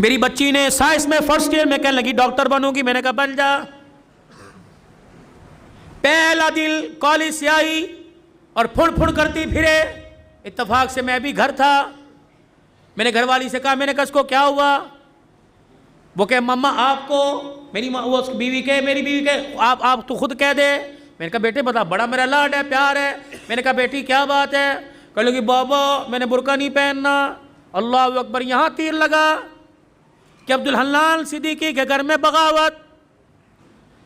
मेरी बच्ची ने साइंस में फर्स्ट ईयर में कहने लगी डॉक्टर बनूंगी। मैंने कहा बन जा। पहला दिल कॉलेज से आई और फुड़ फुड़ करती फिरे। इत्तेफाक से मैं भी घर था। मैंने घरवाली से कहा, मैंने कहा इसको क्या हुआ? वो कहे मम्मा आपको, मेरी वो बीवी के, मेरी बीवी के, आप तो खुद कह दे। मैंने कहा बेटे बता, बड़ा मेरा लाड है, प्यार है। मैंने कहा बेटी क्या बात है? कह लगी बाबा मैंने बुर्का नहीं पहनना। अल्लाह अकबर। यहाँ तीर लगा कि अब्दुल हन्नान सिद्दीकी के घर में बगावत।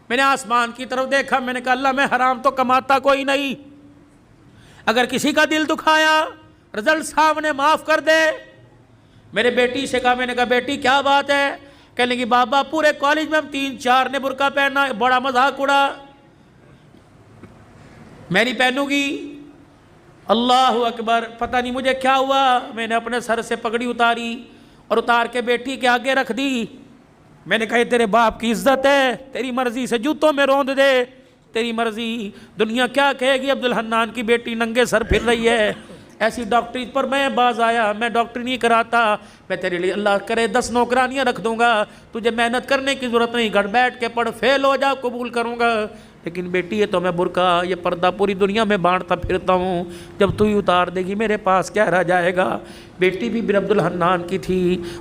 मैंने आसमान की तरफ देखा। मैंने कहा अल्लाह मैं हराम तो कमाता कोई नहीं, अगर किसी का दिल दुखाया रिजल्ट सामने माफ कर दे। मेरे बेटी से कहा, मैंने कहा बेटी क्या बात है? कहने लगी बाबा पूरे कॉलेज में हम 3-4 ने बुर्का पहना, बड़ा मजाक उड़ा, मैं नहीं पहनूंगी। अल्लाह अकबर। पता नहीं मुझे क्या हुआ, मैंने अपने सर से पगड़ी उतारी और उतार के बेटी के आगे रख दी। मैंने कहा तेरे बाप की इज्जत है, तेरी मर्जी से जूतों में रौंद दे, तेरी मर्जी। दुनिया क्या कहेगी अब्दुल हन्नान की बेटी नंगे सर फिर रही है। ऐसी डॉक्टरी पर मैं बाज आया। मैं डॉक्टरी नहीं कराता, मैं तेरे लिए अल्लाह करे 10 नौकरानियाँ रख दूंगा, तुझे मेहनत करने की ज़रूरत नहीं, घर बैठ के पढ़, फेल हो जा कबूल करूँगा। लेकिन बेटी ये तो मैं बुर्का ये पर्दा पूरी दुनिया में बांटता फिरता हूँ, जब तू ही उतार देगी मेरे पास क्या रह जाएगा। बेटी भी अब्दुल हन्नान की थी।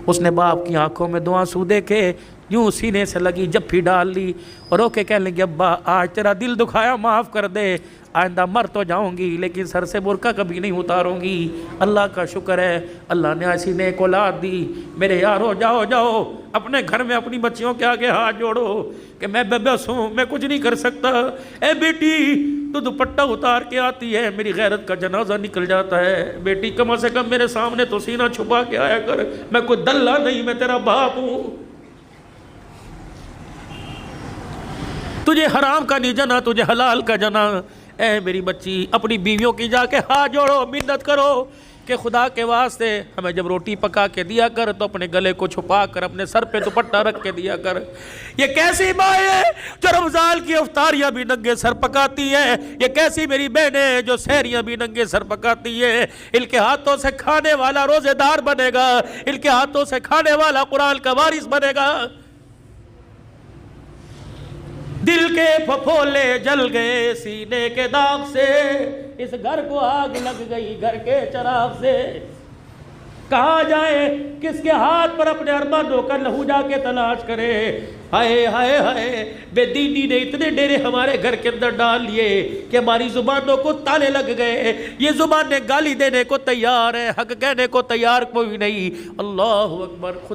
उसने बाप की आंखों में 2 आंसू देखे, यूँ सीने से लगी जप्फी डाल ली और रोके कहने लगी अब्बा आज तेरा दिल दुखाया माफ़ कर दे, आइंदा मर तो जाऊंगी लेकिन सर से बुर्का कभी नहीं उतारूंगी। अल्लाह का शुक्र है अल्लाह ने ऐसी नेक औलाद दी। मेरे यारो जाओ जाओ अपने घर में अपनी बच्चियों के आगे हाथ जोड़ो कि मैं बेबस हूँ, मैं कुछ नहीं कर सकता। ए बेटी तो दुपट्टा उतार के आती है, मेरी गैरत का जनाजा निकल जाता है। बेटी कम से कम मेरे सामने तो सीना छुपा के आया कर, मैं कोई दल्ला नहीं, मैं तेरा बाप हूँ। तुझे हराम का नहीं जना, तुझे हलाल का जना। ए मेरी बच्ची अपनी बीवियों की जाके हाथ जोड़ो, मिन्नत करो कि खुदा के वास्ते हमें जब रोटी पका के दिया कर तो अपने गले को छुपा कर अपने सर पे दुपट्टा रख के दिया कर। ये कैसी माँ है जो रमजान की इफ्तारियाँ भी नंगे सर पकाती है? ये कैसी मेरी बहनें जो सहरियाँ भी नंगे सर पकाती है? इनके हाथों से खाने वाला रोजेदार बनेगा, इनके हाथों से खाने वाला कुरान का वारिस बनेगा। दिल के फफोले जल गए सीने के दाग से, इस घर को आग लग गई घर के चराग से। कहाँ जाए किसके हाथ पर अपने अरमानों का लहू जाके तलाश करे। हाय हाय हाय बेदीनी ने इतने डेरे हमारे घर के अंदर डाल लिए कि हमारी जुबानों को ताले लग गए। ये जुबानें गाली देने को तैयार है, हक कहने को तैयार कोई नहीं। अल्लाह अकबर। खुदा